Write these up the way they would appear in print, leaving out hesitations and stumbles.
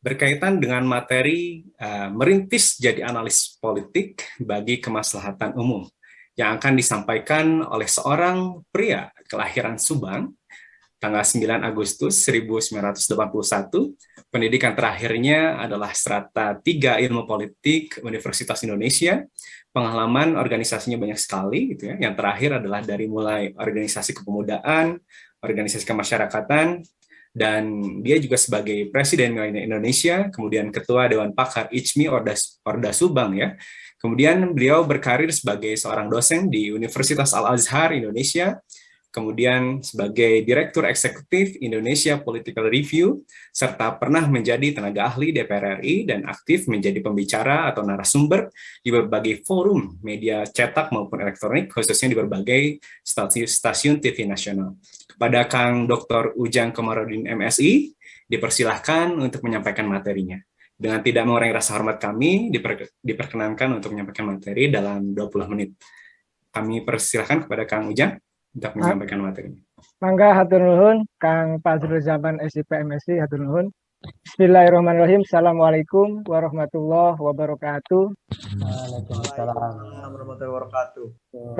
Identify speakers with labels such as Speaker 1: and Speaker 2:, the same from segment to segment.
Speaker 1: berkaitan dengan materi merintis jadi analis politik bagi kemaslahatan umum yang akan disampaikan oleh seorang pria kelahiran Subang tanggal 9 Agustus 1981. Pendidikan terakhirnya adalah strata 3 Ilmu Politik Universitas Indonesia. Pengalaman organisasinya banyak sekali gitu ya. Yang terakhir adalah dari mulai organisasi kepemudaan, organisasi kemasyarakatan, dan dia juga sebagai Presiden Milenial Indonesia, kemudian Ketua Dewan Pakar ICMI Orda Subang ya. Kemudian beliau berkarir sebagai seorang dosen di Universitas Al-Azhar Indonesia, kemudian sebagai Direktur Eksekutif Indonesia Political Review, serta pernah menjadi tenaga ahli DPR RI dan aktif menjadi pembicara atau narasumber di berbagai forum media cetak maupun elektronik, khususnya di berbagai stasiun TV nasional. Kepada Kang Dr. Ujang Komarudin MSI, dipersilahkan untuk menyampaikan materinya. Dengan tidak mengurangi rasa hormat kami, diperkenankan untuk menyampaikan materi dalam 20 menit. Kami persilahkan kepada Kang Ujang untuk menyampaikan materinya.
Speaker 2: Mangga hatur nuhun Kang Fazrul Zaman SIP MSI, hatur nuhun. Bismillahirrahmanirrahim. Assalamualaikum warahmatullahi wabarakatuh.
Speaker 3: Waalaikumsalam warahmatullahi wabarakatuh.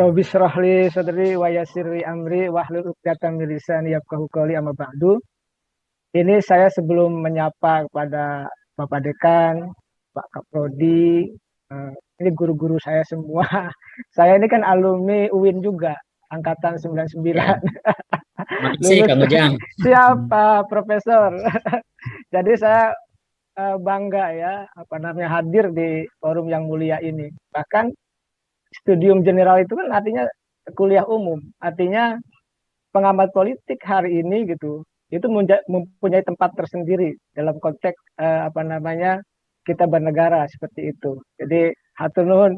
Speaker 2: Rabbi shrah li sadri wa yassir li amri wahlul 'uqdatam min lisani yafqahu qawli, amma ba'du. Ini saya sebelum menyapa kepada Bapak Dekan, Pak Kaprodi, ini guru-guru saya semua. Saya ini kan alumni UIN juga, angkatan 99.
Speaker 3: Ya. Makasih Kang Ujang.
Speaker 2: Siapa Profesor. Jadi saya bangga ya hadir di forum yang mulia ini. Bahkan studium general itu kan artinya kuliah umum, artinya pengamat politik hari ini gitu, itu mempunyai tempat tersendiri dalam konteks kita bernegara seperti itu. Jadi hatur nuhun.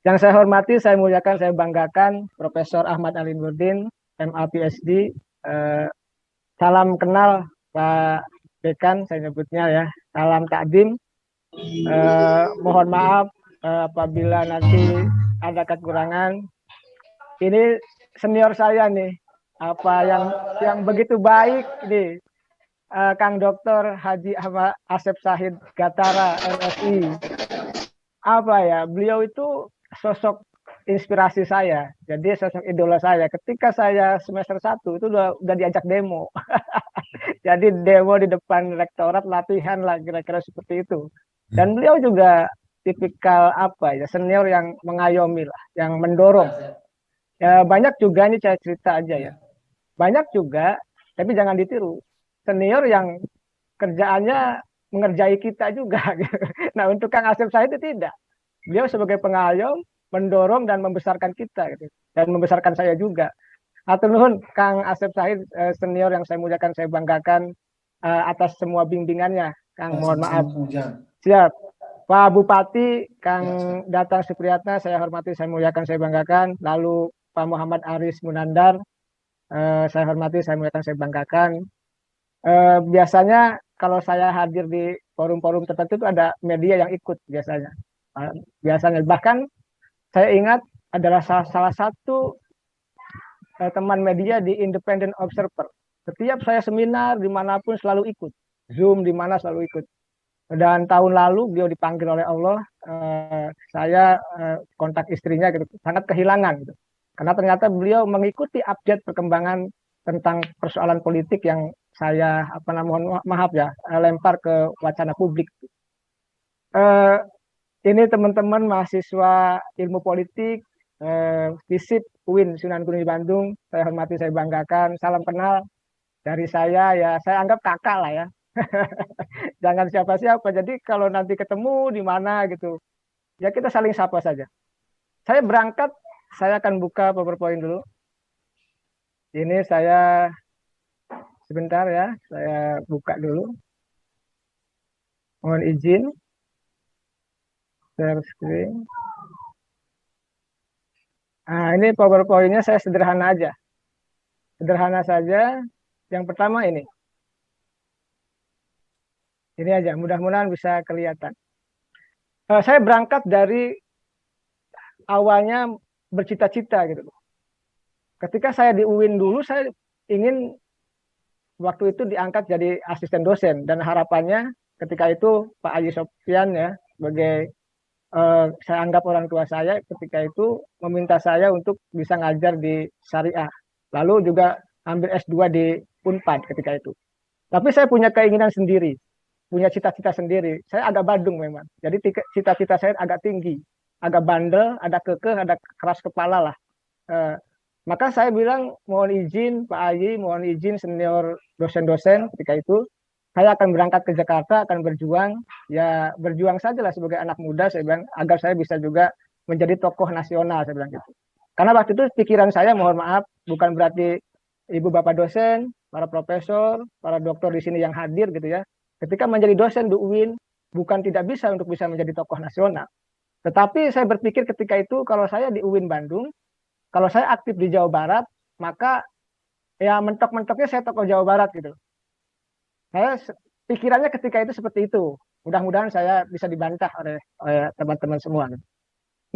Speaker 2: Yang saya hormati, saya muliakan, saya banggakan Profesor Ahmad Ali Nurdin, MA PhD. Salam kenal Pak Dekan, saya nyebutnya ya. Salam takdim. Mohon maaf apabila nanti ada kekurangan. Ini senior saya nih, yang begitu baik nih, Kang Dr. Haji Ahmad Asep Sahid Gatara MSI. Beliau itu sosok inspirasi saya, jadi sosok idola saya. Ketika saya semester 1 itu udah diajak demo. Jadi demo di depan rektorat, latihan lah kira-kira seperti itu. Dan beliau juga tipikal senior yang mengayomi lah, yang mendorong. Ya, banyak juga, ini saya cerita aja ya. Banyak juga, tapi jangan ditiru. Senior yang kerjaannya mengerjai kita juga. Nah, untuk Kang Asep Sahid itu tidak. Beliau sebagai pengayom, mendorong dan membesarkan kita gitu. Dan membesarkan saya juga. Hatur nuhun Kang Asep Sahid, senior yang saya muliakan, saya banggakan atas semua bimbingannya. Kang, mohon maaf. Siap. Pak Bupati, Kang Datang Supriyatna, saya hormati, saya muliakan, saya banggakan. Lalu Pak Muhammad Aris Munandar, saya hormati, saya muliakan, saya banggakan. Biasanya kalau saya hadir di forum-forum tertentu itu ada media yang ikut biasanya. Bahkan saya ingat adalah salah satu teman media di Independent Observer. Setiap saya seminar dimanapun selalu ikut, Zoom di mana selalu ikut. Dan tahun lalu beliau dipanggil oleh Allah, saya kontak istrinya gitu, sangat kehilangan gitu. Karena ternyata beliau mengikuti update perkembangan tentang persoalan politik yang saya mohon maaf ya, lempar ke wacana publik. Ini teman-teman mahasiswa ilmu politik, FISIP UIN Sunan Gunung Bandung, saya hormati, saya banggakan. Salam kenal dari saya ya, saya anggap kakak lah ya. Jangan siapa-siapa. Jadi kalau nanti ketemu di mana gitu, ya kita saling sapa saja. Saya berangkat, saya akan buka PowerPoint dulu. Ini saya sebentar ya, saya buka dulu. Mohon izin. Share screen. Nah, ini PowerPoint-nya saya sederhana aja. Sederhana saja. Yang pertama ini. Ini aja, mudah-mudahan bisa kelihatan. Saya berangkat dari awalnya bercita-cita gitu. Ketika saya di UIN dulu, saya ingin waktu itu diangkat jadi asisten dosen. Dan harapannya ketika itu Pak Haji Sofyan ya sebagai saya anggap orang tua saya ketika itu meminta saya untuk bisa ngajar di Syariah. Lalu juga ambil S2 di Unpad ketika itu. Tapi saya punya keinginan sendiri, punya cita-cita sendiri. Saya agak badung memang. Jadi cita-cita saya agak tinggi, agak bandel, ada kekeh, ada keras kepala lah. Eh, maka saya bilang mohon izin Pak Haji, mohon izin senior dosen-dosen ketika itu saya akan berangkat ke Jakarta, akan berjuang, ya berjuang sajalah sebagai anak muda, saya bilang, agar saya bisa juga menjadi tokoh nasional, saya bilang gitu. Karena waktu itu pikiran saya, mohon maaf, bukan berarti ibu bapak dosen, para profesor, para dokter di sini yang hadir gitu ya, ketika menjadi dosen di UIN, bukan tidak bisa untuk bisa menjadi tokoh nasional. Tetapi saya berpikir ketika itu, kalau saya di UIN Bandung, kalau saya aktif di Jawa Barat, maka ya mentok-mentoknya saya tokoh Jawa Barat gitu. Saya pikirannya ketika itu seperti itu. Mudah-mudahan saya bisa dibantah oleh teman-teman semua.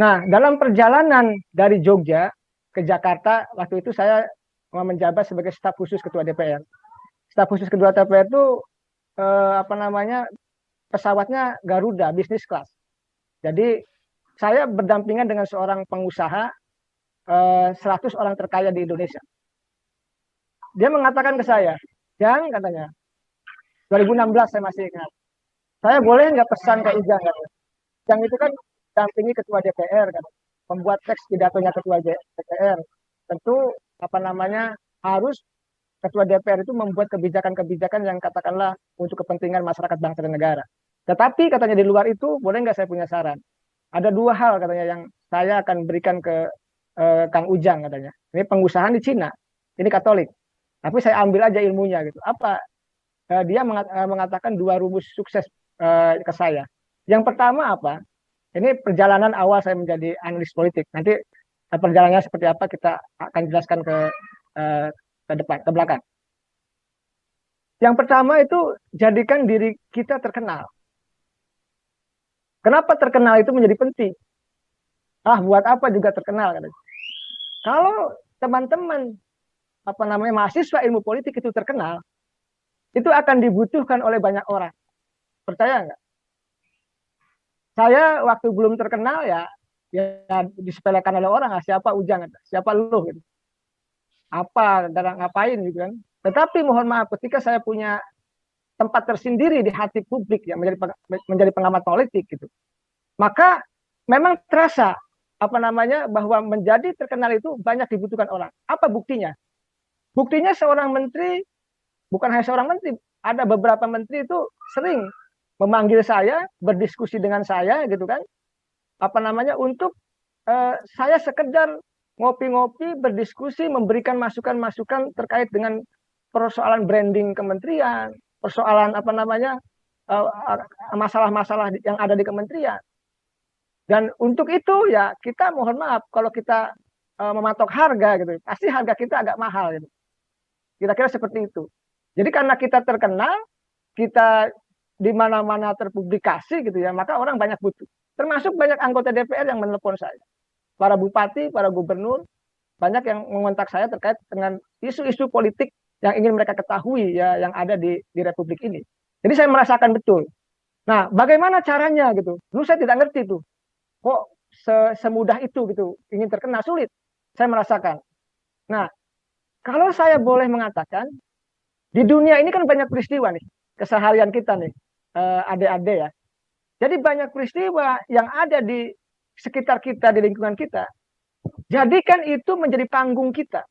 Speaker 2: Nah, dalam perjalanan dari Jogja ke Jakarta, waktu itu saya menjabat sebagai staf khusus Ketua DPR. Staf khusus Ketua DPR itu pesawatnya Garuda, bisnis class. Jadi saya berdampingan dengan seorang pengusaha 100 orang terkaya di Indonesia. Dia mengatakan ke saya, Jang, katanya, 2016 saya masih ingat. Saya boleh nggak pesan ke Ijang? Ijang itu kan dampingi ketua DPR, kan, membuat teks pidatonya ketua DPR. Tentu harus ketua DPR itu membuat kebijakan-kebijakan yang katakanlah untuk kepentingan masyarakat bangsa dan negara. Tetapi katanya di luar itu boleh nggak saya punya saran? Ada 2 hal katanya yang saya akan berikan ke Kang Ujang katanya. Ini pengusaha di Cina, ini Katolik. Tapi saya ambil aja ilmunya gitu. Apa? Dia mengatakan 2 rumus sukses ke saya. Yang pertama apa? Ini perjalanan awal saya menjadi analis politik. Nanti perjalanannya seperti apa kita akan jelaskan ke depan, ke belakang. Yang pertama itu jadikan diri kita terkenal. Kenapa terkenal itu menjadi penting? Buat apa juga terkenal? Kalau teman-teman mahasiswa ilmu politik itu terkenal, itu akan dibutuhkan oleh banyak orang. Percaya nggak? Saya waktu belum terkenal ya disepelekan oleh orang, siapa Ujang, siapa lu gitu. Apa, ngapain gitu kan. Tetapi mohon maaf, ketika saya punya tempat tersendiri di hati publik yang menjadi pengamat politik gitu, maka memang terasa bahwa menjadi terkenal itu banyak dibutuhkan orang. Apa buktinya? Buktinya seorang menteri, bukan hanya seorang menteri, ada beberapa menteri itu sering memanggil saya, berdiskusi dengan saya gitu kan. Untuk saya sekedar ngopi-ngopi, berdiskusi, memberikan masukan-masukan terkait dengan persoalan branding kementerian, persoalan masalah-masalah yang ada di kementerian. Dan untuk itu ya kita mohon maaf kalau kita mematok harga gitu, pasti harga kita agak mahal gitu. Kira-kira seperti itu. Jadi karena kita terkenal, kita di mana-mana terpublikasi gitu ya, maka orang banyak butuh. Termasuk banyak anggota DPR yang menelpon saya. Para bupati, para gubernur, banyak yang mengontak saya terkait dengan isu-isu politik yang ingin mereka ketahui ya yang ada di Republik ini. Jadi saya merasakan betul. Nah, bagaimana caranya gitu? Dulu saya tidak ngerti tuh. Kok semudah itu gitu, ingin terkenal, sulit. Saya merasakan. Nah, kalau saya boleh mengatakan, di dunia ini kan banyak peristiwa nih, keseharian kita nih, adik-adik ya. Jadi banyak peristiwa yang ada di sekitar kita, di lingkungan kita. Jadikan itu menjadi panggung kita.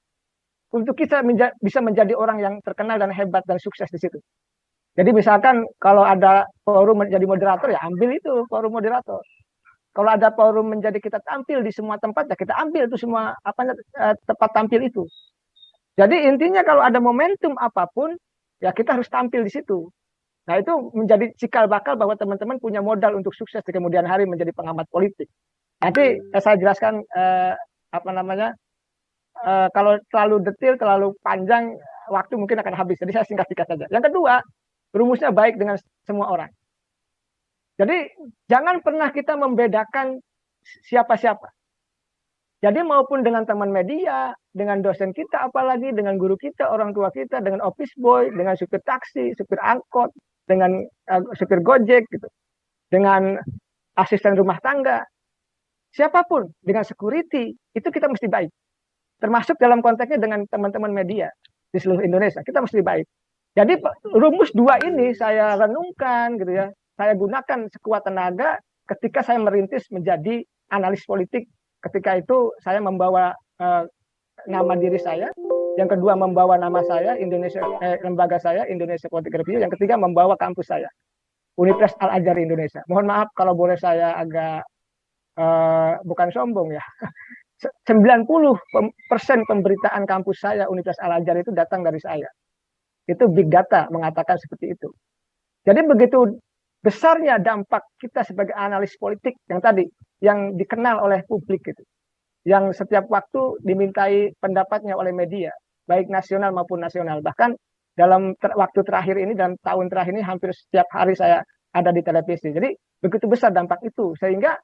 Speaker 2: Untuk kita bisa menjadi orang yang terkenal dan hebat dan sukses di situ. Jadi misalkan kalau ada forum menjadi moderator, ya ambil itu forum moderator. Kalau ada forum menjadi kita tampil di semua tempat, ya kita ambil itu semua tempat tampil itu. Jadi intinya kalau ada momentum apapun, ya kita harus tampil di situ. Nah itu menjadi cikal bakal bahwa teman-teman punya modal untuk sukses di kemudian hari menjadi pengamat politik. Nanti saya jelaskan kalau terlalu detail, terlalu panjang, waktu mungkin akan habis. Jadi saya singkat-singkat saja. Yang kedua, rumusnya baik dengan semua orang. Jadi jangan pernah kita membedakan siapa-siapa. Jadi maupun dengan teman media, dengan dosen kita, apalagi dengan guru kita, orang tua kita, dengan office boy, dengan supir taksi, supir angkot, dengan supir Gojek gitu, dengan asisten rumah tangga, siapapun, dengan security, itu kita mesti baik. Termasuk dalam konteksnya dengan teman-teman media di seluruh Indonesia, kita mesti baik. Jadi rumus dua ini saya renungkan gitu ya, saya gunakan sekuat tenaga ketika saya merintis menjadi analis politik. Ketika itu saya membawa nama diri saya, yang kedua membawa nama saya lembaga saya Indonesia Politik Review, yang ketiga membawa kampus saya Universitas Al-Azhar Indonesia. Mohon maaf kalau boleh saya agak bukan sombong ya. 90% pemberitaan kampus saya Universitas Al-Azhar itu datang dari saya. Itu big data mengatakan seperti itu. Jadi begitu besarnya dampak kita sebagai analis politik yang tadi yang dikenal oleh publik gitu, yang setiap waktu dimintai pendapatnya oleh media, baik nasional maupun nasional. Bahkan dalam waktu terakhir ini, dalam tahun terakhir ini hampir setiap hari saya ada di televisi. Jadi begitu besar dampak itu, sehingga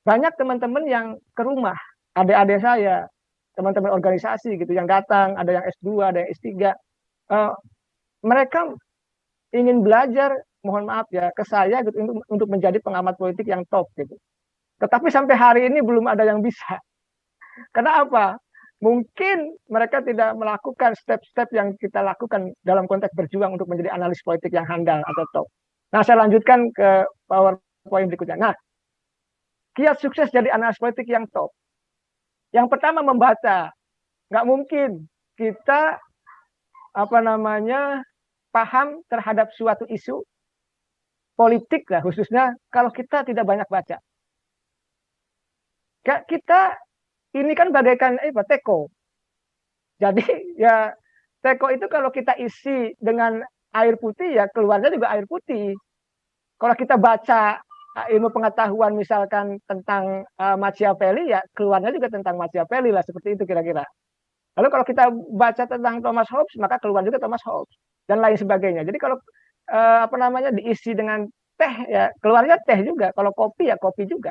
Speaker 2: banyak teman-teman yang ke rumah, adik-adik saya, teman-teman organisasi gitu, yang datang, ada yang S2, ada yang S3. Mereka ingin belajar, mohon maaf ya, ke saya gitu, untuk menjadi pengamat politik yang top gitu. Tetapi sampai hari ini belum ada yang bisa. Karena apa? Mungkin mereka tidak melakukan step-step yang kita lakukan dalam konteks berjuang untuk menjadi analis politik yang handal atau top. Nah, saya lanjutkan ke PowerPoint berikutnya. Nah, kiat sukses jadi analis politik yang top. Yang pertama membaca. Nggak mungkin kita paham terhadap suatu isu politik lah khususnya kalau kita tidak banyak baca. Kita ini kan bagaikan teko. Jadi ya teko itu kalau kita isi dengan air putih ya keluarnya juga air putih. Kalau kita baca ilmu pengetahuan misalkan tentang Machiavelli ya keluarnya juga tentang Machiavelli lah, seperti itu kira-kira. Lalu kalau kita baca tentang Thomas Hobbes maka keluar juga Thomas Hobbes dan lain sebagainya. Jadi kalau diisi dengan teh ya keluarnya teh juga, kalau kopi ya kopi juga.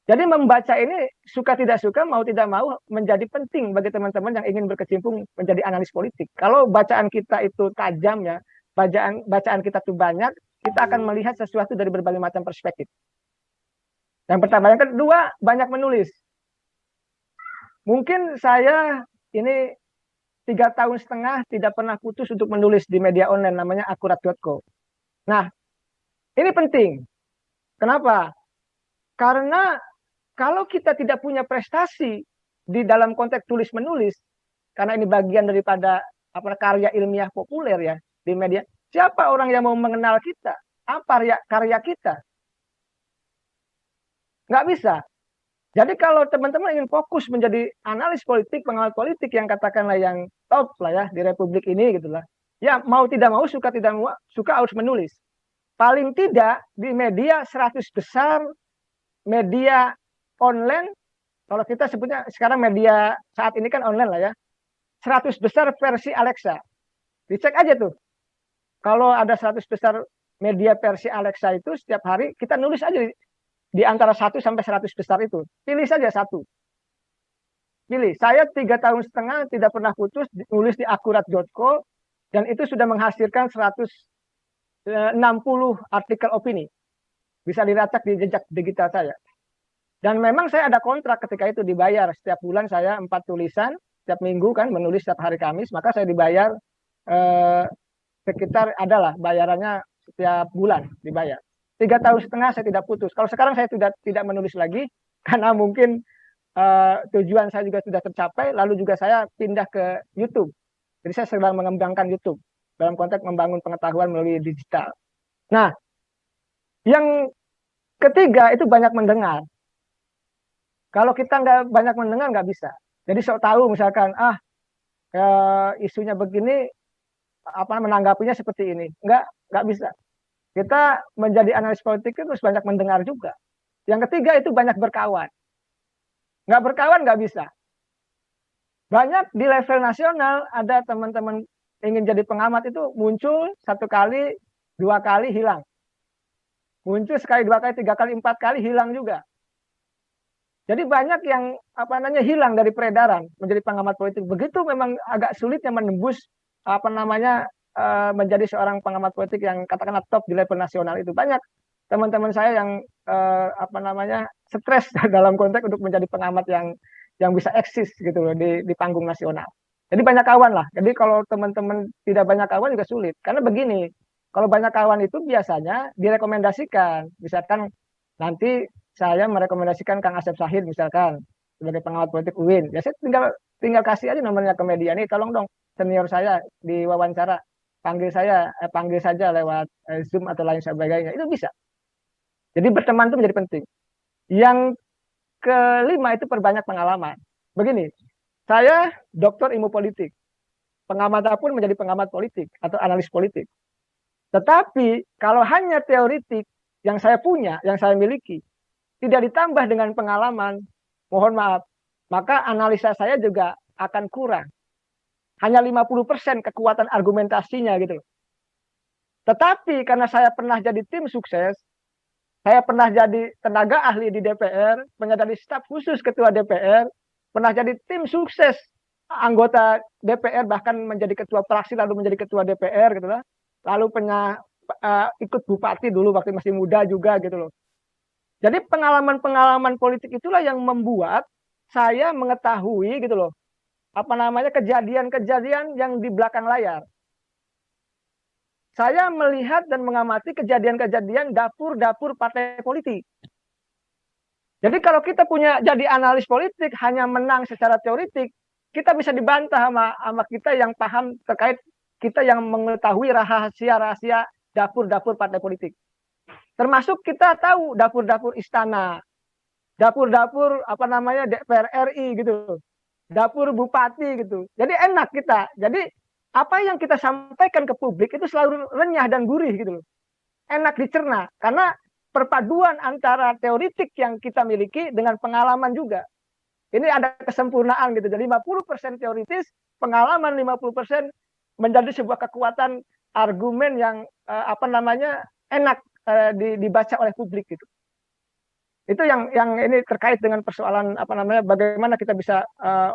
Speaker 2: Jadi membaca ini suka tidak suka, mau tidak mau menjadi penting bagi teman-teman yang ingin berkecimpung menjadi analis politik. Kalau bacaan kita itu tajam ya, bacaan kita itu banyak, kita akan melihat sesuatu dari berbagai macam perspektif. Yang pertama. Yang kedua, banyak menulis. Mungkin saya ini 3,5 tahun tidak pernah putus untuk menulis di media online namanya akurat.co. Nah, ini penting. Kenapa? Karena kalau kita tidak punya prestasi di dalam konteks tulis-menulis, karena ini bagian daripada karya ilmiah populer ya di media, siapa orang yang mau mengenal kita? Apa karya kita? Nggak bisa. Jadi kalau teman-teman ingin fokus menjadi analis politik, pengamat politik yang katakanlah yang top lah ya di Republik ini gitulah. Ya mau tidak mau, suka tidak mau, suka harus menulis. Paling tidak di media 100 besar, media online, kalau kita sebutnya sekarang media saat ini kan online lah ya. 100 besar versi Alexa. Dicek aja tuh. Kalau ada 100 besar media versi Alexa itu setiap hari kita nulis aja di antara 1 sampai 100 besar itu. Pilih saja satu. Pilih. Saya 3,5 tahun tidak pernah putus nulis di akurat.co dan itu sudah menghasilkan 160 artikel opini. Bisa dilacak di jejak digital saya. Dan memang saya ada kontrak ketika itu dibayar. Setiap bulan saya 4 tulisan, setiap minggu kan menulis setiap hari Kamis, maka saya dibayar sekitar adalah bayarannya setiap bulan dibayar. 3,5 tahun saya tidak putus. Kalau sekarang saya tidak menulis lagi karena mungkin tujuan saya juga sudah tercapai. Lalu juga saya pindah ke YouTube. Jadi saya sedang mengembangkan YouTube dalam konteks membangun pengetahuan melalui digital. Nah, yang ketiga itu banyak mendengar. Kalau kita nggak banyak mendengar nggak bisa. Jadi sok tahu misalkan isunya begini, menanggapinya seperti ini. Nggak bisa. Kita menjadi analis politik itu harus banyak mendengar juga. Yang ketiga itu banyak berkawan. Nggak berkawan nggak bisa. Banyak di level nasional ada teman-teman ingin jadi pengamat itu muncul 1 kali, 2 kali hilang. Muncul sekali, 2 kali, 3 kali, 4 kali hilang juga. Jadi banyak yang hilang dari peredaran menjadi pengamat politik. Begitu memang agak sulitnya menembus menjadi seorang pengamat politik yang katakanlah top di level nasional itu. Banyak teman-teman saya yang stres dalam konteks untuk menjadi pengamat yang bisa eksis gitu loh di panggung nasional. Jadi banyak kawan lah. Jadi kalau teman-teman tidak banyak kawan juga sulit. Karena begini, kalau banyak kawan itu biasanya direkomendasikan. Misalkan nanti saya merekomendasikan Kang Asep Sahid misalkan sebagai pengamat politik UIN. Ya saya tinggal kasih aja nomornya ke media nih, tolong dong senior saya diwawancara, panggil saja lewat Zoom atau lain sebagainya. Itu bisa. Jadi berteman itu menjadi penting. Yang kelima itu perbanyak pengalaman. Begini, saya doktor ilmu politik. Pengamat pun menjadi pengamat politik atau analis politik. Tetapi kalau hanya teoritik yang saya punya, yang saya miliki, tidak ditambah dengan pengalaman, mohon maaf, maka analisa saya juga akan kurang. Hanya 50% kekuatan argumentasinya gitu loh. Tetapi karena saya pernah jadi tim sukses, saya pernah jadi tenaga ahli di DPR, pernah jadi staf khusus ketua DPR, pernah jadi tim sukses anggota DPR, bahkan menjadi ketua fraksi lalu menjadi ketua DPR gitu lah. Lalu pernah ikut bupati dulu waktu masih muda juga gitu loh. Jadi pengalaman-pengalaman politik itulah yang membuat saya mengetahui gitu loh, kejadian-kejadian yang di belakang layar. Saya melihat dan mengamati kejadian-kejadian dapur-dapur partai politik. Jadi kalau kita punya jadi analis politik hanya menang secara teoritik, kita bisa dibantah sama kita yang paham terkait, kita yang mengetahui rahasia-rahasia dapur-dapur partai politik. Termasuk kita tahu dapur-dapur istana, dapur-dapur DPR RI gitu, dapur bupati gitu. Jadi enak kita. Jadi apa yang kita sampaikan ke publik itu selalu renyah dan gurih gitu loh. Enak dicerna karena perpaduan antara teoritik yang kita miliki dengan pengalaman juga. Ini ada kesempurnaan gitu. Jadi 50% teoritis, pengalaman 50% menjadi sebuah kekuatan argumen yang enak dibaca oleh publik gitu. Itu yang ini terkait dengan persoalan bagaimana kita bisa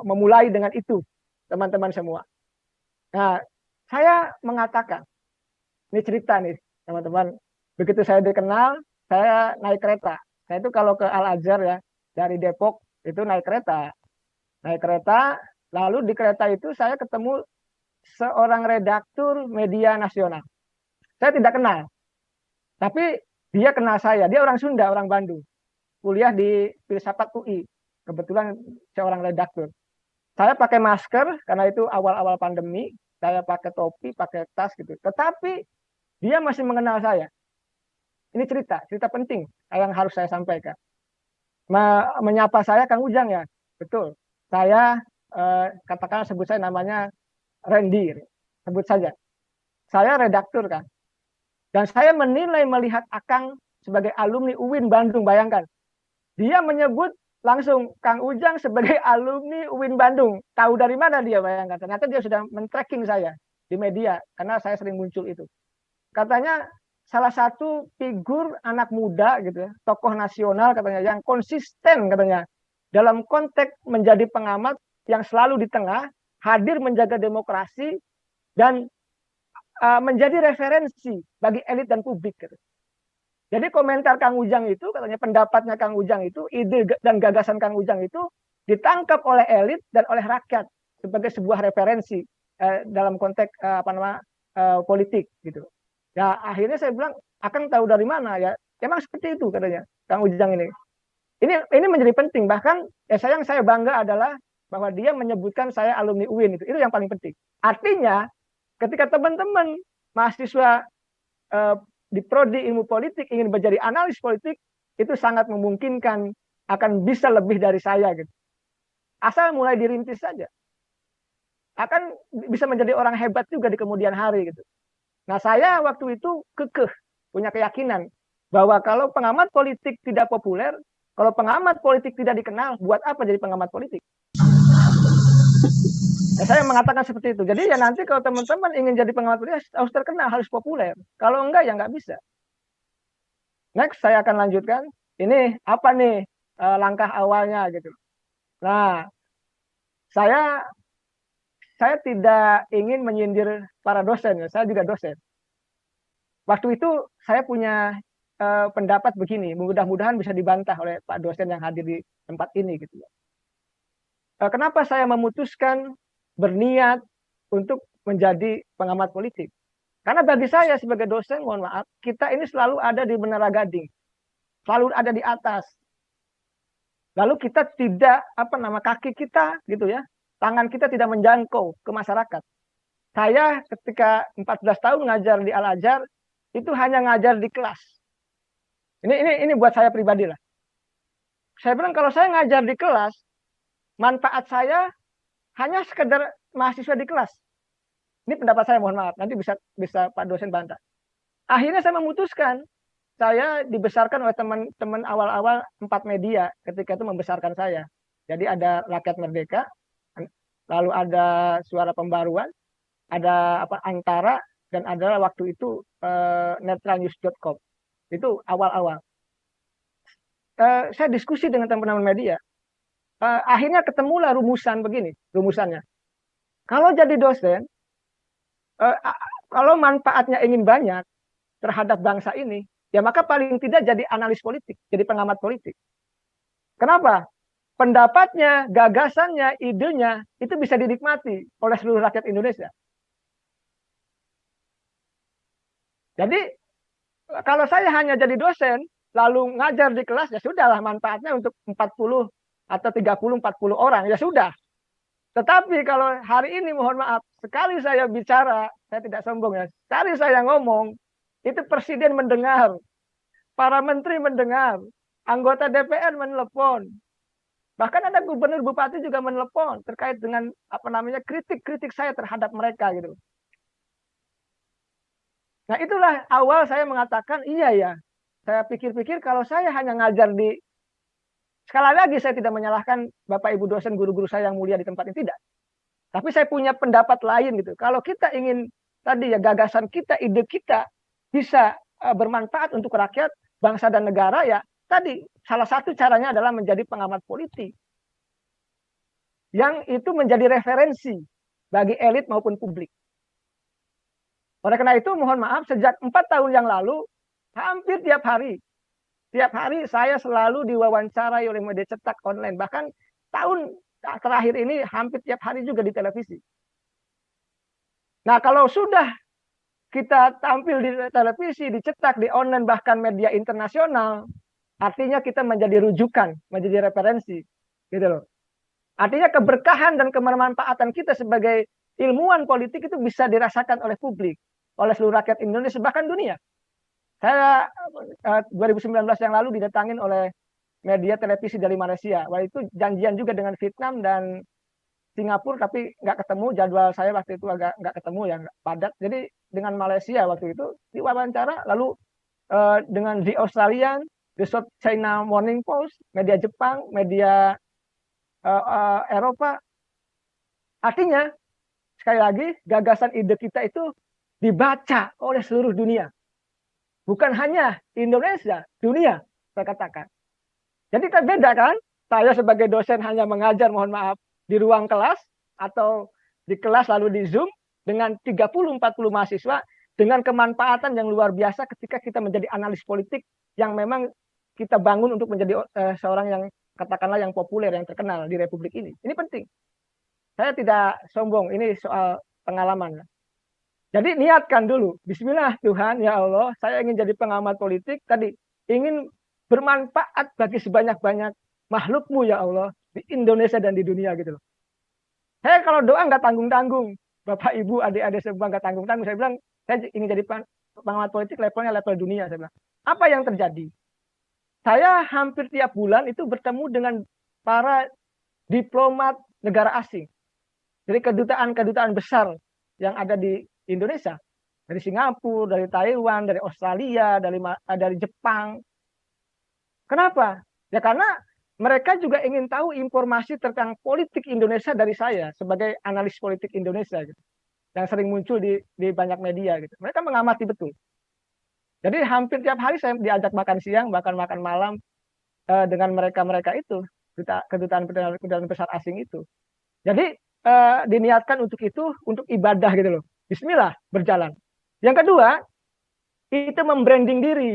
Speaker 2: memulai dengan itu, teman-teman semua. Nah, saya mengatakan, ini cerita nih, teman-teman. Begitu saya dikenal, saya naik kereta. Saya itu kalau ke Al-Azhar ya, dari Depok itu naik kereta. Naik kereta, lalu di kereta itu saya ketemu seorang redaktur media nasional. Saya tidak kenal. Tapi dia kenal saya. Dia orang Sunda, orang Bandung. Kuliah di Filsafat UI. Kebetulan seorang redaktur. Saya pakai masker karena itu awal-awal pandemi. Saya pakai topi, pakai tas gitu. Tetapi dia masih mengenal saya. Ini cerita penting yang harus saya sampaikan. Menyapa saya Kang Ujang ya, betul. Saya katakan sebut saya namanya Randy, sebut saja. Saya redaktur kan. Dan saya menilai melihat Akang sebagai alumni UIN Bandung, bayangkan. Dia menyebut langsung Kang Ujang sebagai alumni UIN Bandung. Tahu dari mana dia, bayangkan. Ternyata dia sudah men-tracking saya di media karena saya sering muncul itu. Katanya salah satu figur anak muda gitu ya, tokoh nasional katanya yang konsisten katanya dalam konteks menjadi pengamat yang selalu di tengah, hadir menjaga demokrasi dan menjadi referensi bagi elit dan publik gitu. Jadi komentar Kang Ujang itu, katanya pendapatnya Kang Ujang itu, ide dan gagasan Kang Ujang itu ditangkap oleh elit dan oleh rakyat sebagai sebuah referensi dalam konteks politik gitu. Ya akhirnya saya bilang, Akang tahu dari mana ya? Emang seperti itu katanya Kang Ujang ini. Ini menjadi penting. Bahkan yang saya bangga adalah bahwa dia menyebutkan saya alumni UIN itu yang paling penting. Artinya ketika teman-teman mahasiswa di prodi ilmu politik ingin menjadi analis politik, itu sangat memungkinkan akan bisa lebih dari saya gitu. Asal mulai dirintis saja. Akan bisa menjadi orang hebat juga di kemudian hari gitu. Nah, saya waktu itu kekeh punya keyakinan bahwa kalau pengamat politik tidak populer, kalau pengamat politik tidak dikenal, buat apa jadi pengamat politik? Ya, saya mengatakan seperti itu. Jadi ya nanti kalau teman-teman ingin jadi pengamat politik harus terkenal, harus populer. Kalau enggak ya enggak bisa. Next saya akan lanjutkan. Ini apa nih langkah awalnya gitu. Nah, saya saya tidak ingin menyindir para dosen, ya. Saya juga dosen. Waktu itu saya punya pendapat begini, mudah-mudahan bisa dibantah oleh Pak dosen yang hadir di tempat ini gitu. Kenapa saya memutuskan berniat untuk menjadi pengamat politik? Karena bagi saya sebagai dosen, mohon maaf, kita ini selalu ada di Menara Gading, selalu ada di atas. Lalu kita tidak, kaki kita gitu ya, tangan kita tidak menjangkau ke masyarakat. Saya ketika 14 tahun ngajar di Al-Azhar, itu hanya ngajar di kelas. Ini buat saya pribadi lah. Saya bilang kalau saya ngajar di kelas, manfaat saya hanya sekedar mahasiswa di kelas. Ini pendapat saya, mohon maaf. Nanti bisa Pak dosen bantah. Akhirnya saya memutuskan, saya dibesarkan oleh teman-teman awal-awal 4 media ketika itu membesarkan saya. Jadi ada Rakyat Merdeka, lalu ada Suara Pembaruan, ada Antara, dan ada waktu itu netralnews.com. Itu awal-awal. Saya diskusi dengan teman-teman media. Akhirnya ketemulah rumusannya. Kalau jadi dosen, kalau manfaatnya ingin banyak terhadap bangsa ini, ya maka paling tidak jadi analis politik, jadi pengamat politik. Kenapa? Pendapatnya, gagasannya, idenya, itu bisa dinikmati oleh seluruh rakyat Indonesia. Jadi, kalau saya hanya jadi dosen, lalu ngajar di kelas, ya sudahlah manfaatnya untuk 40 atau 30-40 orang, ya sudah. Tetapi kalau hari ini mohon maaf, sekali saya bicara, saya tidak sombong ya, sekali saya ngomong, itu presiden mendengar, para menteri mendengar, anggota DPR menelepon, bahkan ada gubernur bupati juga menelepon terkait dengan kritik-kritik saya terhadap mereka gitu. Nah itulah awal saya mengatakan iya ya, saya pikir-pikir kalau saya hanya ngajar di, sekali lagi saya tidak menyalahkan Bapak Ibu dosen, guru-guru saya yang mulia di tempat ini, tidak. Tapi saya punya pendapat lain gitu. Kalau kita ingin tadi ya gagasan kita, ide kita bisa bermanfaat untuk rakyat, bangsa dan negara, ya tadi salah satu caranya adalah menjadi pengamat politik. Yang itu menjadi referensi bagi elit maupun publik. Oleh karena itu mohon maaf, sejak 4 tahun yang lalu, hampir tiap hari saya selalu diwawancarai oleh media cetak online. Bahkan tahun terakhir ini hampir tiap hari juga di televisi. Nah kalau sudah kita tampil di televisi, dicetak, di online, bahkan media internasional, artinya kita menjadi rujukan, menjadi referensi. Gitu loh. Artinya keberkahan dan kebermanfaatan kita sebagai ilmuwan politik itu bisa dirasakan oleh publik, oleh seluruh rakyat Indonesia, bahkan dunia. Saya 2019 yang lalu didatangin oleh media televisi dari Malaysia. Waktu itu janjian juga dengan Vietnam dan Singapura, tapi nggak ketemu. Jadwal saya waktu itu agak nggak ketemu, ya nggak padat. Jadi dengan Malaysia waktu itu diwawancara, lalu dengan The Australian, The South China Morning Post, media Jepang, media Eropa. Artinya, sekali lagi, gagasan ide kita itu dibaca oleh seluruh dunia. Bukan hanya Indonesia, dunia, saya katakan. Jadi kan beda kan? Saya sebagai dosen hanya mengajar, mohon maaf, di ruang kelas, atau di kelas lalu di Zoom, dengan 30-40 mahasiswa, dengan kemanfaatan yang luar biasa ketika kita menjadi analis politik, yang memang kita bangun untuk menjadi seorang yang, katakanlah yang populer, yang terkenal di Republik ini. Ini penting. Saya tidak sombong, ini soal pengalaman. Jadi niatkan dulu, bismillah Tuhan, ya Allah, saya ingin jadi pengamat politik, tadi ingin bermanfaat bagi sebanyak-banyak makhlukmu ya Allah, di Indonesia dan di dunia gitu loh. Saya kalau doa nggak tanggung-tanggung, Bapak Ibu, adik-adik semua nggak tanggung-tanggung, saya bilang, saya ingin jadi pengamat politik levelnya level dunia, saya bilang. Apa yang terjadi? Saya hampir tiap bulan itu bertemu dengan para diplomat negara asing, dari kedutaan-kedutaan besar yang ada di Indonesia, dari Singapura, dari Taiwan, dari Australia, dari Jepang. Kenapa? Ya karena mereka juga ingin tahu informasi tentang politik Indonesia dari saya sebagai analis politik Indonesia gitu, yang sering muncul di banyak media gitu. Mereka mengamati betul. Jadi hampir tiap hari saya diajak makan siang, bahkan makan malam dengan mereka itu, kedutaan besar asing itu. Jadi diniatkan untuk itu, untuk ibadah gitu loh. Bismillah, berjalan. Yang kedua, itu membranding diri.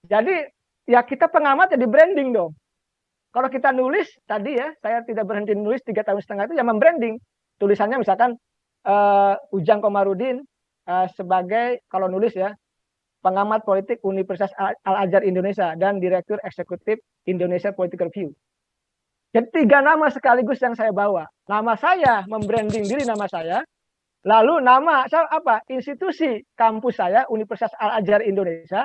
Speaker 2: Jadi ya kita pengamat ya di branding dong. Kalau kita nulis tadi ya, saya tidak berhenti nulis 3,5 tahun itu ya membranding. Tulisannya misalkan Ujang Komarudin sebagai, kalau nulis ya, pengamat politik Universitas Al-Azhar Indonesia dan Direktur Eksekutif Indonesia Political Review. Jadi 3 nama sekaligus yang saya bawa. Nama saya, membranding diri nama saya. Lalu nama apa? Institusi kampus saya, Universitas Al-Azhar Indonesia.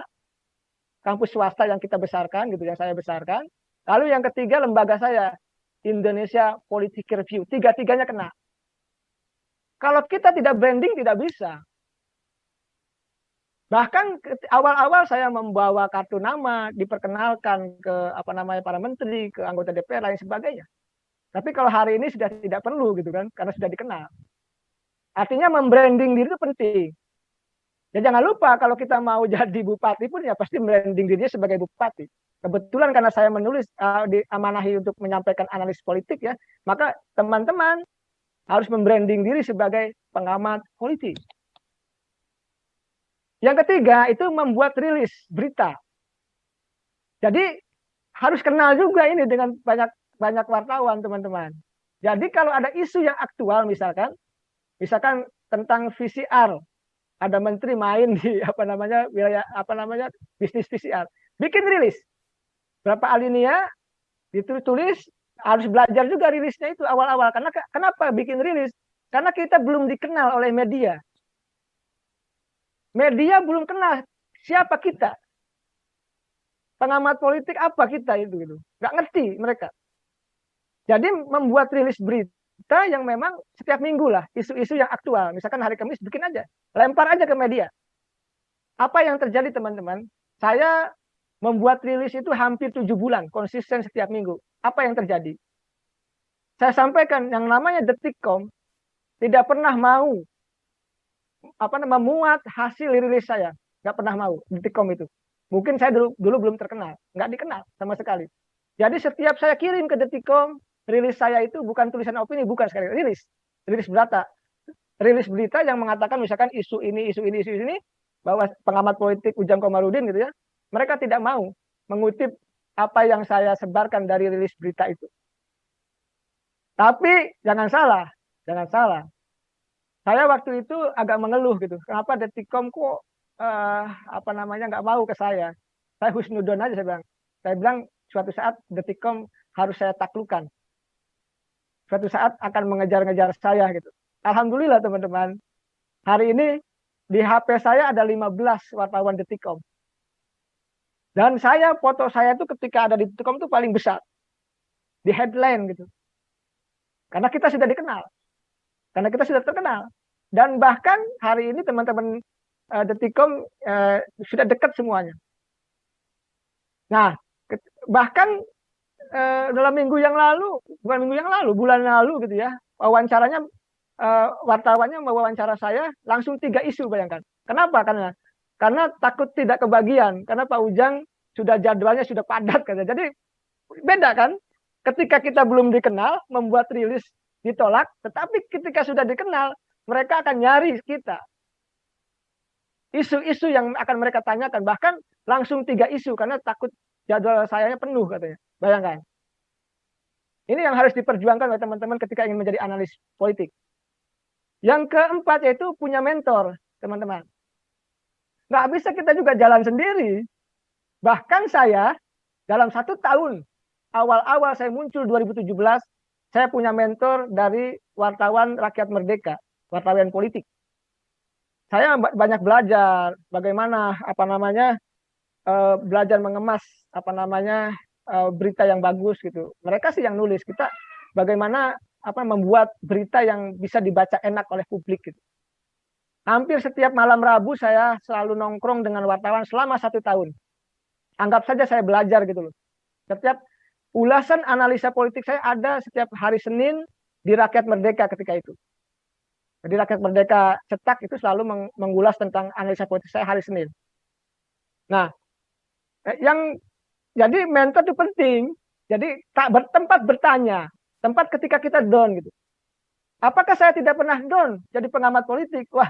Speaker 2: Kampus swasta yang kita besarkan, gitu, yang saya besarkan. Lalu yang ketiga lembaga saya, Indonesia Political Review. Tiga-tiganya kena. Kalau kita tidak branding, tidak bisa. Bahkan awal-awal saya membawa kartu nama, diperkenalkan ke para menteri, ke anggota DPR, lain sebagainya. Tapi kalau hari ini sudah tidak perlu gitu kan, karena sudah dikenal. Artinya membranding diri itu penting. Ya jangan lupa kalau kita mau jadi bupati pun ya pasti branding dirinya sebagai bupati. Kebetulan karena saya menulis diamanahi untuk menyampaikan analisis politik ya, maka teman-teman harus membranding diri sebagai pengamat politik. Yang ketiga itu membuat rilis berita. Jadi harus kenal juga ini dengan banyak wartawan teman-teman. Jadi kalau ada isu yang aktual misalkan tentang VCR, ada menteri main di wilayah bisnis VCR, bikin rilis berapa alinea, ditulis, harus belajar juga rilisnya itu awal-awal. Karena kenapa bikin rilis? Karena kita belum dikenal oleh media. Media belum kenal siapa kita. Pengamat politik apa kita itu gitu. Nggak ngerti mereka. Jadi membuat rilis berita yang memang setiap minggu lah, isu-isu yang aktual. Misalkan hari Kamis bikin aja, lempar aja ke media. Apa yang terjadi teman-teman? Saya membuat rilis itu hampir 7 bulan, konsisten setiap minggu. Apa yang terjadi? Saya sampaikan yang namanya Detikcom tidak pernah mau memuat hasil rilis saya, nggak pernah mau Detikcom itu. Mungkin saya dulu belum terkenal, nggak dikenal sama sekali. Jadi setiap saya kirim ke Detikcom, rilis saya itu bukan tulisan opini, bukan sekali rilis berita yang mengatakan misalkan isu ini, bahwa pengamat politik Ujang Komarudin gitu ya, mereka tidak mau mengutip apa yang saya sebarkan dari rilis berita itu. Tapi jangan salah. Saya waktu itu agak mengeluh gitu. Kenapa Detikcom kok nggak mau ke saya? Saya husnudon aja saya bilang. Saya bilang suatu saat Detikcom harus saya taklukkan. Suatu saat akan mengejar-ngejar saya gitu. Alhamdulillah teman-teman. Hari ini di HP saya ada 15 wartawan Detikcom. Dan foto saya itu ketika ada di Detikcom itu paling besar. Di headline gitu. Karena kita sudah dikenal. Karena kita sudah terkenal. Dan bahkan hari ini teman-teman Detikcom sudah dekat semuanya. Nah, bahkan dalam bulan lalu gitu ya, wawancaranya wartawannya mewawancara saya langsung 3 isu, bayangkan. Kenapa? Karena takut tidak kebagian, karena Pak Ujang sudah jadwalnya sudah padat katanya. Jadi beda kan? Ketika kita belum dikenal, membuat rilis ditolak, tetapi ketika sudah dikenal, mereka akan nyari kita. Isu-isu yang akan mereka tanyakan, bahkan langsung 3 isu, karena takut jadwal sayanya penuh katanya. Bayangkan. Ini yang harus diperjuangkan oleh teman-teman ketika ingin menjadi analis politik. Yang keempat yaitu punya mentor, teman-teman. Nggak bisa kita juga jalan sendiri. Bahkan saya, dalam 1 tahun, awal-awal saya muncul 2017, saya punya mentor dari wartawan Rakyat Merdeka, wartawan politik. Saya banyak belajar bagaimana belajar mengemas berita yang bagus gitu. Mereka sih yang nulis, kita bagaimana membuat berita yang bisa dibaca enak oleh publik gitu. Hampir setiap malam Rabu saya selalu nongkrong dengan wartawan selama 1 tahun. Anggap saja saya belajar gitu loh. Setiap ulasan analisa politik saya ada setiap hari Senin di Rakyat Merdeka ketika itu. Jadi Rakyat Merdeka cetak itu selalu mengulas tentang analisa politik saya hari Senin. Nah, jadi mentor itu penting. Jadi tak bertempat bertanya. tempat ketika kita down gitu. Apakah saya tidak pernah down jadi pengamat politik? Wah,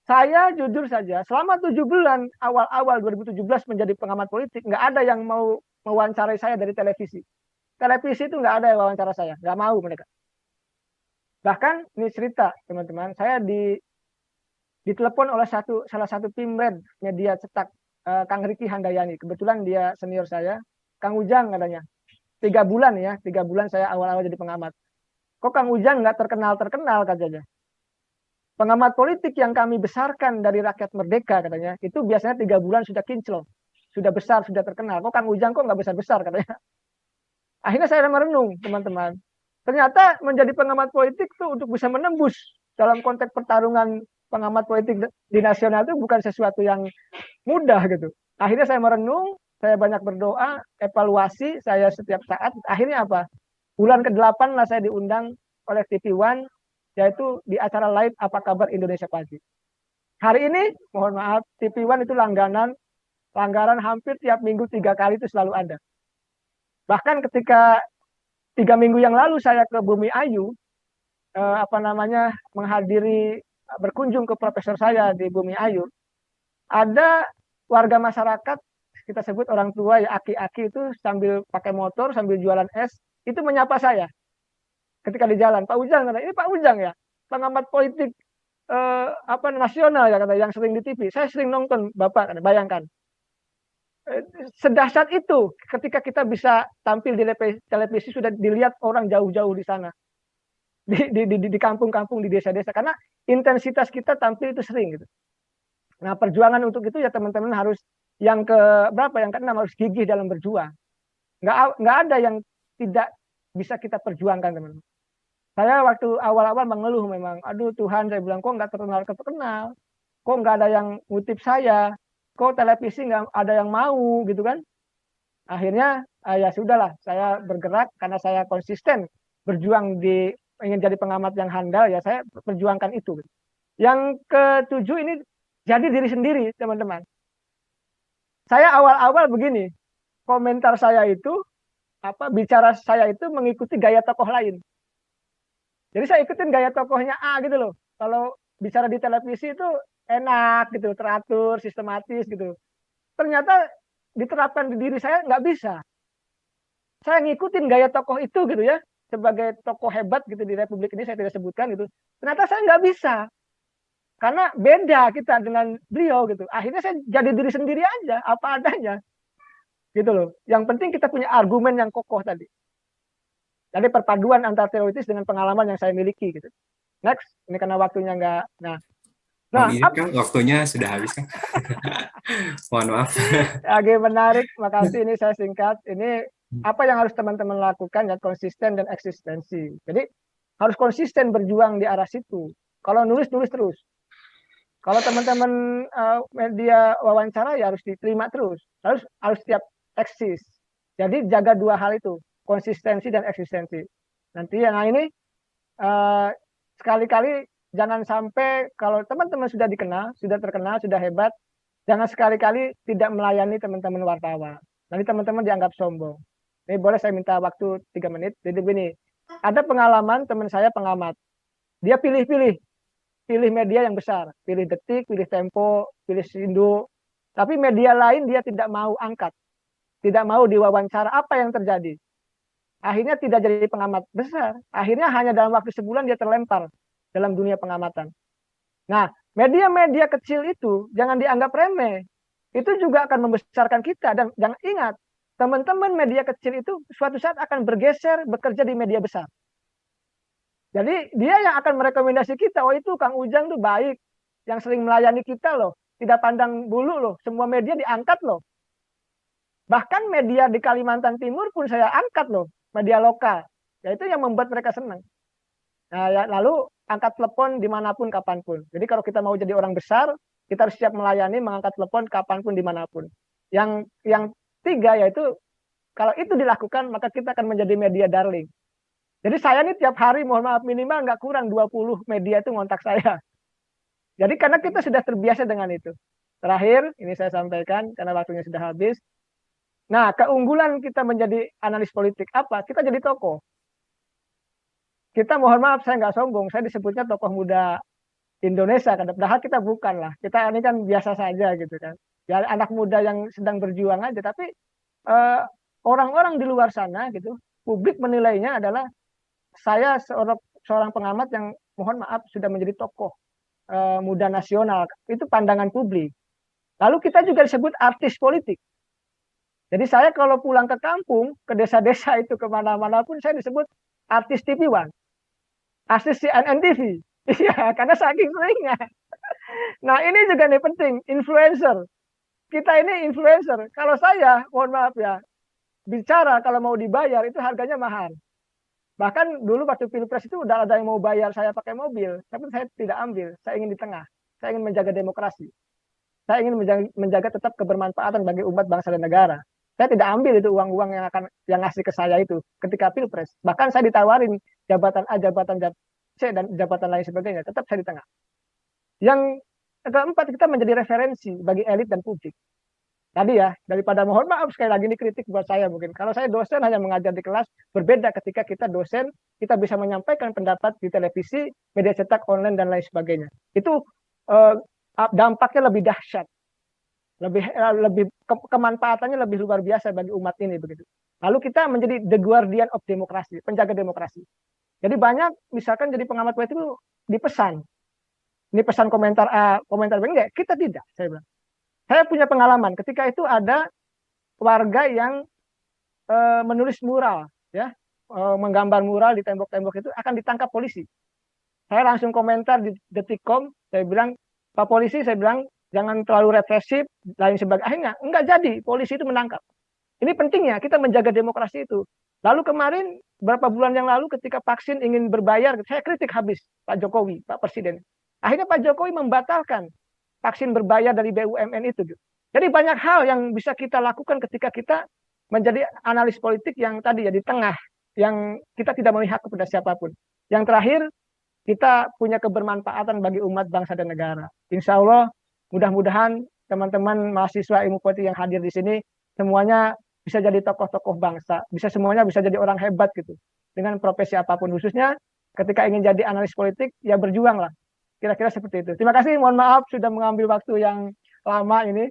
Speaker 2: saya jujur saja, selama 7 bulan awal-awal 2017 menjadi pengamat politik, nggak ada yang mau mewawancarai saya dari televisi. Televisi itu nggak ada yang wawancara saya, nggak mau mereka. Bahkan ini cerita teman-teman, saya ditelepon oleh salah satu tim red media cetak, Kang Riki Handayani. Kebetulan dia senior saya, Kang Ujang katanya. 3 bulan ya, 3 bulan saya awal-awal jadi pengamat. Kok Kang Ujang nggak terkenal katanya. Pengamat politik yang kami besarkan dari rakyat merdeka katanya, itu biasanya 3 bulan sudah kinclong, sudah besar, sudah terkenal. Kok Kang Ujang kok nggak besar-besar katanya. Akhirnya saya merenung teman-teman. Ternyata menjadi pengamat politik tuh untuk bisa menembus dalam konteks pertarungan pengamat politik di nasional itu bukan sesuatu yang mudah gitu. Akhirnya saya merenung, saya banyak berdoa, evaluasi saya setiap saat. Akhirnya apa? Bulan ke-8 lah saya diundang oleh TV One, yaitu di acara live Apa Kabar Indonesia Pagi. Hari ini, mohon maaf, TV One itu langganan hampir tiap minggu 3 kali itu selalu ada. Bahkan ketika 3 minggu yang lalu saya ke Bumi Ayu, menghadiri berkunjung ke profesor saya di Bumi Ayu, ada warga masyarakat, kita sebut orang tua ya, aki-aki itu sambil pakai motor, sambil jualan es, itu menyapa saya ketika di jalan. Pak Ujang, ini Pak Ujang ya, pengamat politik nasional ya, kata, yang sering di TV. Saya sering nonton Bapak, bayangkan. Sedahsyat itu ketika kita bisa tampil di televisi, sudah dilihat orang jauh-jauh di sana, di kampung-kampung, di desa-desa, karena intensitas kita tampil itu sering gitu. Nah, perjuangan untuk itu ya teman-teman harus yang ke-6 harus gigih dalam berjuang. Nggak ada yang tidak bisa kita perjuangkan, teman-teman. Saya waktu awal-awal mengeluh memang, aduh Tuhan, saya bilang kok nggak terkenal, kok nggak ada yang ngutip saya, kok televisi nggak ada yang mau gitu kan. Akhirnya ya sudahlah, saya bergerak karena saya konsisten berjuang ingin jadi pengamat yang handal, ya saya perjuangkan itu. Yang ke-7 ini jadi diri sendiri, teman-teman. Saya awal-awal begini, komentar saya itu bicara saya itu mengikuti gaya tokoh lain. Jadi saya ikutin gaya tokohnya A gitu loh. Kalau bicara di televisi itu enak gitu, teratur, sistematis gitu. Ternyata diterapkan di diri saya nggak bisa. Saya ngikutin gaya tokoh itu gitu ya, sebagai tokoh hebat gitu di Republik ini, saya tidak sebutkan gitu. Ternyata saya nggak bisa. Karena beda kita dengan beliau gitu. Akhirnya saya jadi diri sendiri aja, apa adanya. Gitu loh. Yang penting kita punya argumen yang kokoh tadi. Jadi perpaduan antara teoritis dengan pengalaman yang saya miliki gitu. Next, ini karena waktunya nggak. Nah,
Speaker 1: kan waktunya sudah habis kan. Mohon maaf.
Speaker 2: Oke, menarik. Makasih, ini saya singkat. Ini apa yang harus teman-teman lakukan ya, konsisten dan eksistensi. Jadi harus konsisten berjuang di arah situ. Kalau nulis terus. Kalau teman-teman media wawancara ya harus diterima terus. Harus setiap eksis. Jadi jaga 2 hal itu, konsistensi dan eksistensi. Nanti yang ini sekali-kali jangan sampai kalau teman-teman sudah dikenal, sudah terkenal, sudah hebat, jangan sekali-kali tidak melayani teman-teman wartawan. Nanti teman-teman dianggap sombong. Ini boleh saya minta waktu 3 menit. Jadi begini, ada pengalaman teman saya pengamat. Dia pilih media yang besar, pilih Detik, pilih Tempo, pilih Sindo. Tapi media lain dia tidak mau angkat, tidak mau diwawancara. Apa yang terjadi? Akhirnya tidak jadi pengamat besar. Akhirnya hanya dalam waktu sebulan dia terlempar dalam dunia pengamatan. Nah, media-media kecil itu jangan dianggap remeh. Itu juga akan membesarkan kita. Dan jangan ingat, teman-teman media kecil itu suatu saat akan bergeser bekerja di media besar. Jadi dia yang akan merekomendasi kita, oh itu Kang Ujang tuh baik, yang sering melayani kita loh, tidak pandang bulu loh, semua media diangkat loh. Bahkan media di Kalimantan Timur pun saya angkat loh, media lokal. Ya itu yang membuat mereka senang. Nah, ya, lalu angkat telepon dimanapun, kapanpun. Jadi kalau kita mau jadi orang besar, kita harus siap melayani, mengangkat telepon kapanpun, dimanapun. Yang 3 yaitu, kalau itu dilakukan, maka kita akan menjadi media darling. Jadi saya nih tiap hari, mohon maaf, minimal nggak kurang 20 media itu ngontak saya. Jadi karena kita sudah terbiasa dengan itu. Terakhir, ini saya sampaikan, karena waktunya sudah habis. Nah, keunggulan kita menjadi analis politik apa? Kita jadi tokoh. kita mohon maaf, saya nggak sombong, saya disebutnya tokoh muda Indonesia kan, padahal kita bukan lah, kita ini kan biasa saja gitu kan, ya anak muda yang sedang berjuang aja, tapi eh, orang-orang di luar sana gitu, publik menilainya adalah saya seorang pengamat yang mohon maaf sudah menjadi tokoh muda nasional, itu pandangan publik. Lalu kita juga disebut artis politik. Jadi saya kalau pulang ke kampung, ke desa-desa itu kemana-mana pun saya disebut artis TV One, artis CNN TV. Iya, karena saking seringnya. Nah ini juga nih penting, influencer. Kita ini influencer. Kalau saya, mohon maaf ya, bicara kalau mau dibayar itu harganya mahal. Bahkan dulu waktu pilpres itu udah ada yang mau bayar saya pakai mobil, tapi saya tidak ambil. Saya ingin di tengah. Saya ingin menjaga demokrasi. Saya ingin menjaga tetap kebermanfaatan bagi umat bangsa dan negara. Saya tidak ambil itu uang-uang yang ngasih ke saya itu ketika pilpres. Bahkan saya ditawarin jabatan A, jabatan C dan jabatan lain sebagainya. Tetap saya di tengah. Yang keempat, kita menjadi referensi bagi elit dan publik. Tadi ya, daripada mohon maaf sekali lagi ini kritik buat saya mungkin. Kalau saya dosen hanya mengajar di kelas, berbeda ketika kita dosen, kita bisa menyampaikan pendapat di televisi, media cetak, online dan lain sebagainya. Itu dampaknya lebih dahsyat, lebih kemanfaatannya lebih luar biasa bagi umat ini begitu. Lalu kita menjadi the guardian of demokrasi, penjaga demokrasi. Jadi banyak misalkan jadi pengamat politik itu dipesan. Ini pesan komentar A, komentar B, enggak, kita tidak, saya bilang. Saya punya pengalaman ketika itu ada warga yang menulis mural, ya, menggambar mural di tembok-tembok itu akan ditangkap polisi. Saya langsung komentar di Detikcom, saya bilang, Pak Polisi, saya bilang jangan terlalu represif, lain sebagainya. Akhirnya enggak jadi, polisi itu menangkap. Ini pentingnya kita menjaga demokrasi itu. Lalu kemarin beberapa bulan yang lalu ketika vaksin ingin berbayar, saya kritik habis Pak Jokowi, Pak Presiden. Akhirnya Pak Jokowi membatalkan vaksin berbayar dari BUMN itu. Jadi banyak hal yang bisa kita lakukan ketika kita menjadi analis politik yang tadi ya di tengah, yang kita tidak memihak kepada siapapun. Yang terakhir, kita punya kebermanfaatan bagi umat, bangsa, dan negara. Insya Allah, mudah-mudahan teman-teman mahasiswa ilmu politik yang hadir di sini, semuanya bisa jadi tokoh-tokoh bangsa, semuanya bisa jadi orang hebat gitu, dengan profesi apapun, khususnya ketika ingin jadi analis politik, ya berjuanglah. Kira-kira seperti itu. Terima kasih, mohon maaf sudah mengambil waktu yang lama ini.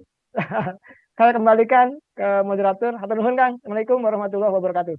Speaker 2: Saya kembalikan ke moderator. Hatur nuhun, Kang. Assalamualaikum warahmatullahi wabarakatuh.